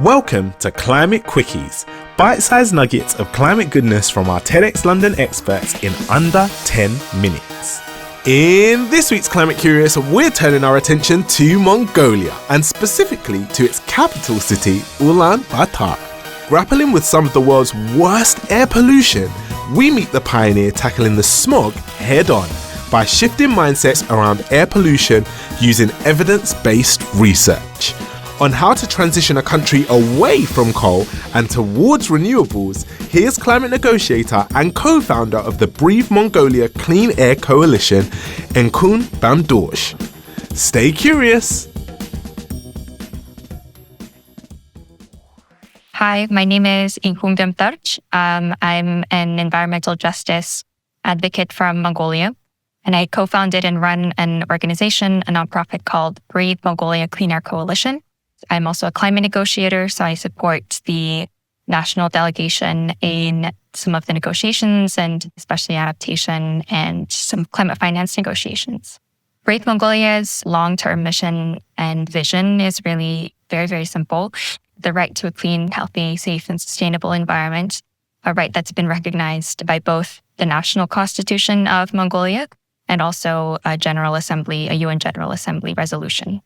Welcome to Climate Quickies, bite-sized nuggets of climate goodness from our TEDx London experts in under 10 minutes. In this week's Climate Curious, we're turning our attention to Mongolia, and specifically to its capital city, Ulaanbaatar. Grappling with some of the world's worst air pollution, we meet the pioneer tackling the smog head-on by shifting mindsets around air pollution using evidence-based research. On how to transition a country away from coal and towards renewables, here's climate negotiator and co-founder of the Breathe Mongolia Clean Air Coalition, Enkhuun Byambadorj. Stay curious. Hi, my name is Enkhuun Byambadorj. I'm an environmental justice advocate from Mongolia, and I co-founded and run an organization, a nonprofit called Breathe Mongolia Clean Air Coalition. I'm also a climate negotiator, so I support the national delegation in some of the negotiations and especially adaptation and some climate finance negotiations. Breathe Mongolia's long-term mission and vision is really very, very simple. The right to a clean, healthy, safe, and sustainable environment, a right that's been recognized by both the National Constitution of Mongolia and also a UN General Assembly resolution.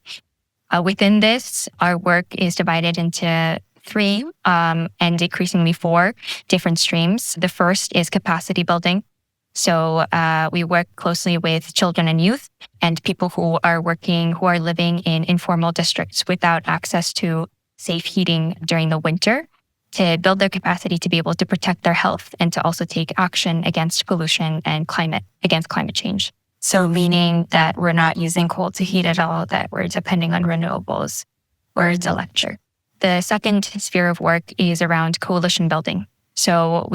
Within this, our work is divided into three and increasingly four different streams. The first is capacity building. So we work closely with children and youth and people who are living in informal districts without access to safe heating during the winter to build their capacity to be able to protect their health and to also take action against pollution and against climate change. So meaning that we're not using coal to heat at all, that we're depending on renewables or electric. The second sphere of work is around coalition building. So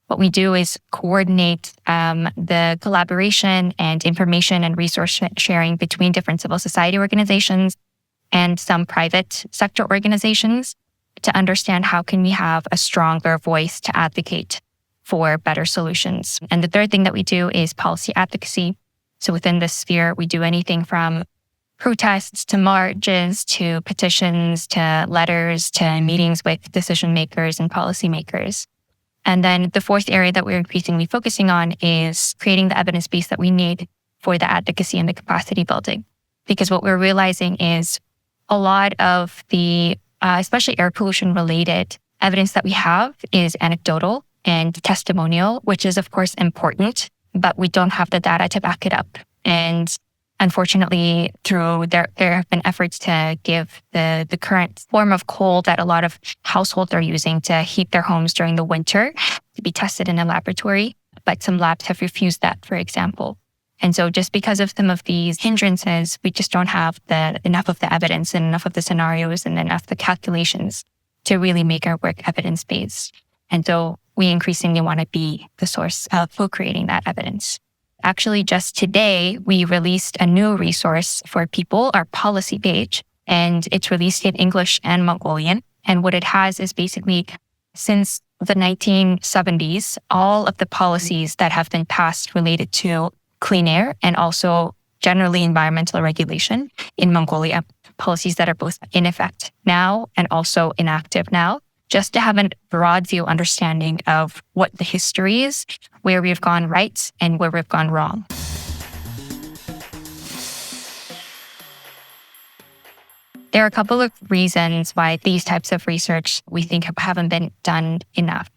what we do is coordinate the collaboration and information and resource sharing between different civil society organizations and some private sector organizations to understand how can we have a stronger voice to advocate for better solutions. And the third thing that we do is policy advocacy. So within this sphere, we do anything from protests to marches to petitions to letters to meetings with decision makers and policy makers. And then the fourth area that we're increasingly focusing on is creating the evidence base that we need for the advocacy and the capacity building. Because what we're realizing is a lot of the, especially air pollution related evidence that we have is anecdotal and testimonial, which is of course important, but we don't have the data to back it up. And unfortunately, there have been efforts to give the current form of coal that a lot of households are using to heat their homes during the winter to be tested in a laboratory, but some labs have refused that, for example. And so just because of some of these hindrances, we just don't have enough of the evidence and enough of the scenarios and enough of the calculations to really make our work evidence-based. And so we increasingly want to be the source of co-creating that evidence. Actually, just today, we released a new resource for people, our policy page, and it's released in English and Mongolian. And what it has is basically, since the 1970s, all of the policies that have been passed related to clean air and also generally environmental regulation in Mongolia, policies that are both in effect now and also inactive now, just to have a broad view understanding of what the history is, where we've gone right and where we've gone wrong. There are a couple of reasons why these types of research we think haven't been done enough.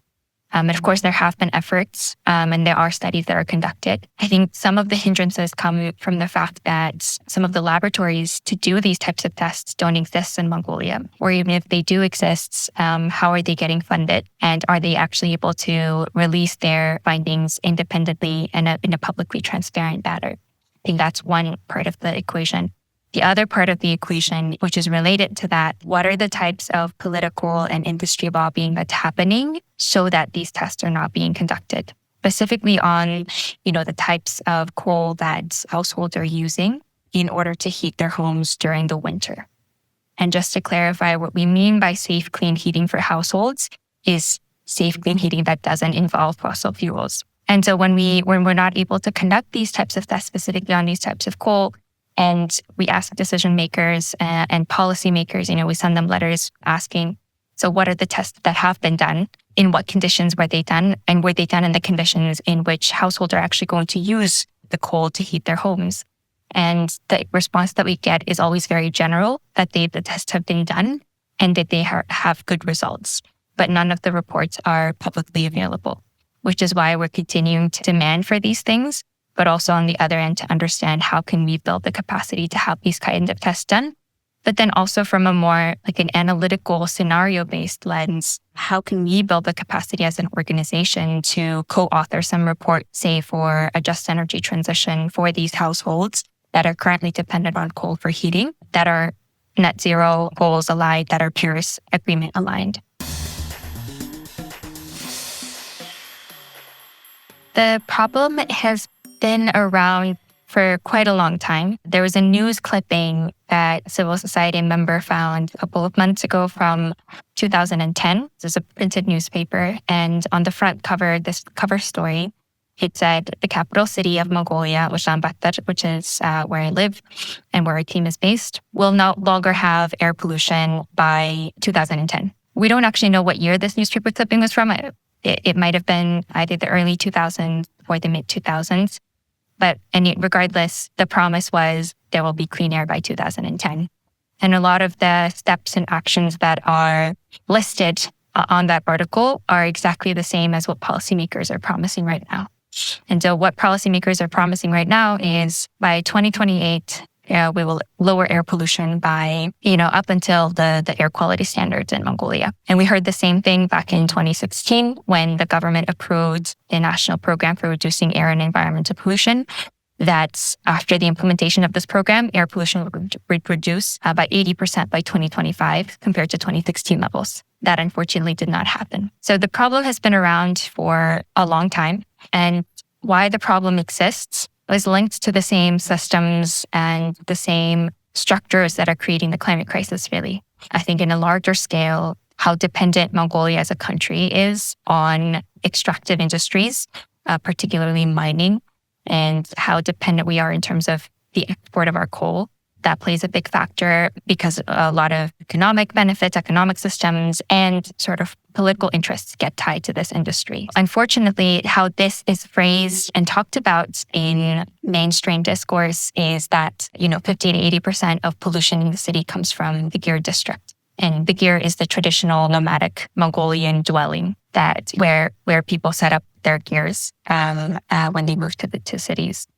And of course, there have been efforts and there are studies that are conducted. I think some of the hindrances come from the fact that some of the laboratories to do these types of tests don't exist in Mongolia. Or even if they do exist, how are they getting funded? And are they actually able to release their findings independently and in a publicly transparent manner? I think that's one part of the equation. The other part of the equation, which is related to that, what are the types of political and industry lobbying that's happening so that these tests are not being conducted? Specifically on, the types of coal that households are using in order to heat their homes during the winter. And just to clarify, what we mean by safe, clean heating for households is safe, clean heating that doesn't involve fossil fuels. And so when we're not able to conduct these types of tests specifically on these types of coal, and we ask decision makers and policy makers, we send them letters asking, So what are the tests that have been done? In what conditions were they done? And were they done in the conditions in which households are actually going to use the coal to heat their homes? And the response that we get is always very general, that the tests have been done and that they have good results. But none of the reports are publicly available, which is why we're continuing to demand for these things, but also on the other end to understand how can we build the capacity to have these kinds of tests done. But then also from a more like an analytical scenario-based lens, how can we build the capacity as an organization to co-author some report, say for a just energy transition for these households that are currently dependent on coal for heating, that are net zero goals aligned, that are Paris Agreement aligned. The problem has been around for quite a long time. There was a news clipping that a civil society member found a couple of months ago from 2010. This is a printed newspaper. And on the front cover, this cover story, it said the capital city of Mongolia, Ulaanbaatar, which is where I live and where our team is based, will no longer have air pollution by 2010. We don't actually know what year this newspaper clipping was from. It might have been either the early 2000s or the mid 2000s. But regardless, the promise was there will be clean air by 2010. And a lot of the steps and actions that are listed on that article are exactly the same as what policymakers are promising right now. And so what policymakers are promising right now is by 2028, we will lower air pollution by, up until the air quality standards in Mongolia. And we heard the same thing back in 2016 when the government approved the National Program for Reducing Air and Environmental Pollution, that after the implementation of this program, air pollution would reduce by 80% by 2025 compared to 2016 levels. That unfortunately did not happen. So the problem has been around for a long time. And why the problem exists is linked to the same systems and the same structures that are creating the climate crisis, really. I think in a larger scale, how dependent Mongolia as a country is on extractive industries, particularly mining, and how dependent we are in terms of the export of our coal. That plays a big factor because a lot of economic benefits, economic systems, and sort of political interests get tied to this industry. Unfortunately, how this is phrased and talked about in mainstream discourse is that, 50 to 80% of pollution in the city comes from the Gir district. And the Gir is the traditional nomadic Mongolian dwelling where people set up their girs when they move to cities.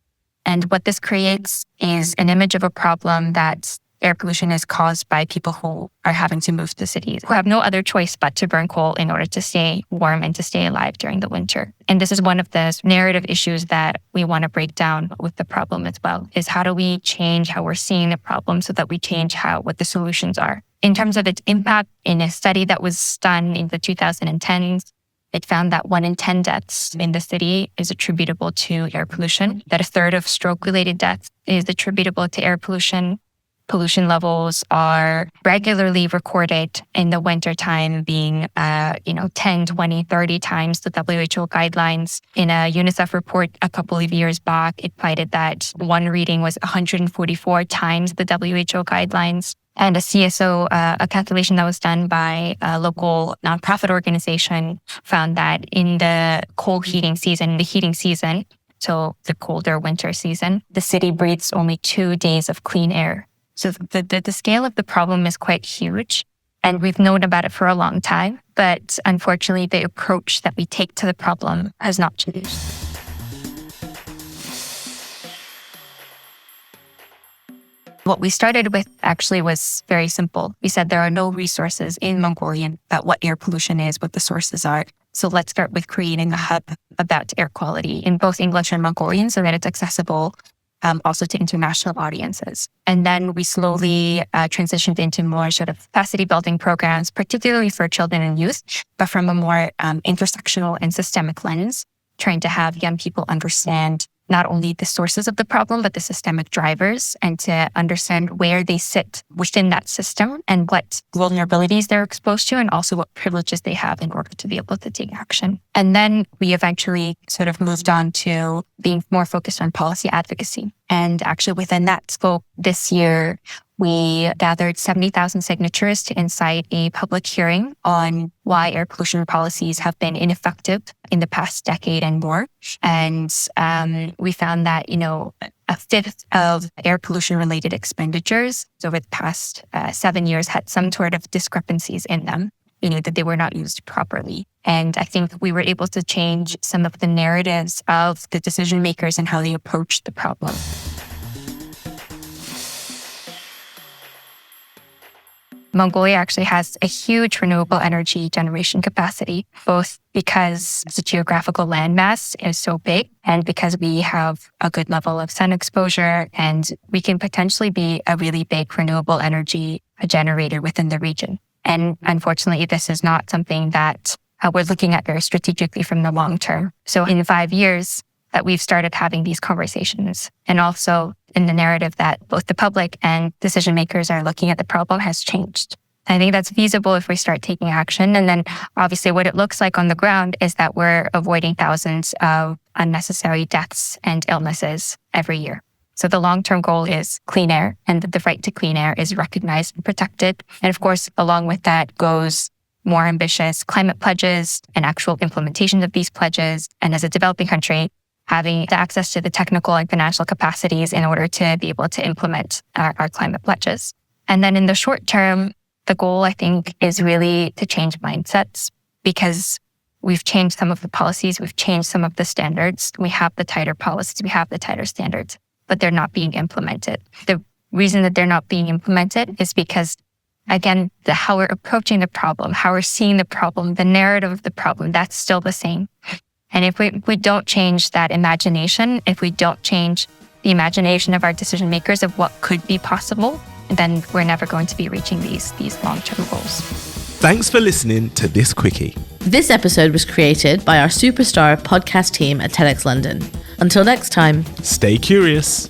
And what this creates is an image of a problem that air pollution is caused by people who are having to move to cities, who have no other choice but to burn coal in order to stay warm and to stay alive during the winter. And this is one of the narrative issues that we want to break down with the problem as well, is how do we change how we're seeing the problem so that we change what the solutions are. In terms of its impact, in a study that was done in the 2010s, it found that 1 in 10 deaths in the city is attributable to air pollution, that a third of stroke-related deaths is attributable to air pollution. Pollution levels are regularly recorded in the wintertime being, 10, 20, 30 times the WHO guidelines. In a UNICEF report a couple of years back, it cited that one reading was 144 times the WHO guidelines. And a CSO, a calculation that was done by a local nonprofit organization, found that in the coal heating season, so the colder winter season, the city breathes only 2 days of clean air. So the scale of the problem is quite huge. And we've known about it for a long time. But unfortunately, the approach that we take to the problem has not changed. What we started with actually was very simple. We said there are no resources in Mongolian about what air pollution is, what the sources are. So let's start with creating a hub about air quality in both English and Mongolian so that it's accessible also to international audiences. And then we slowly transitioned into more sort of capacity building programs, particularly for children and youth, but from a more intersectional and systemic lens, trying to have young people understand not only the sources of the problem, but the systemic drivers, and to understand where they sit within that system and what vulnerabilities they're exposed to, and also what privileges they have in order to be able to take action. And then we eventually sort of moved on to being more focused on policy advocacy. And actually within that scope, this year, we gathered 70,000 signatures to incite a public hearing on why air pollution policies have been ineffective in the past decade and more. And we found that, a fifth of air pollution-related expenditures over the past 7 years had some sort of discrepancies in them, that they were not used properly. And I think we were able to change some of the narratives of the decision makers and how they approached the problem. Mongolia actually has a huge renewable energy generation capacity, both because the geographical landmass is so big and because we have a good level of sun exposure, and we can potentially be a really big renewable energy generator within the region. And unfortunately, this is not something that we're looking at very strategically from the long term. So in 5 years that we've started having these conversations, and also in the narrative that both the public and decision makers are looking at the problem has changed. I think that's feasible if we start taking action. And then obviously what it looks like on the ground is that we're avoiding thousands of unnecessary deaths and illnesses every year. So the long-term goal is clean air, and that the right to clean air is recognized and protected. And of course, along with that goes more ambitious climate pledges and actual implementation of these pledges. And as a developing country, having the access to the technical and financial capacities in order to be able to implement our climate pledges. And then in the short term, the goal, I think, is really to change mindsets, because we've changed some of the policies, we've changed some of the standards. We have the tighter policies, we have the tighter standards, but they're not being implemented. The reason that they're not being implemented is because, again, how we're approaching the problem, how we're seeing the problem, the narrative of the problem, that's still the same. And if we don't change that imagination, if we don't change the imagination of our decision makers of what could be possible, then we're never going to be reaching these long-term goals. Thanks for listening to this Quickie. This episode was created by our superstar podcast team at TEDx London. Until next time, stay curious.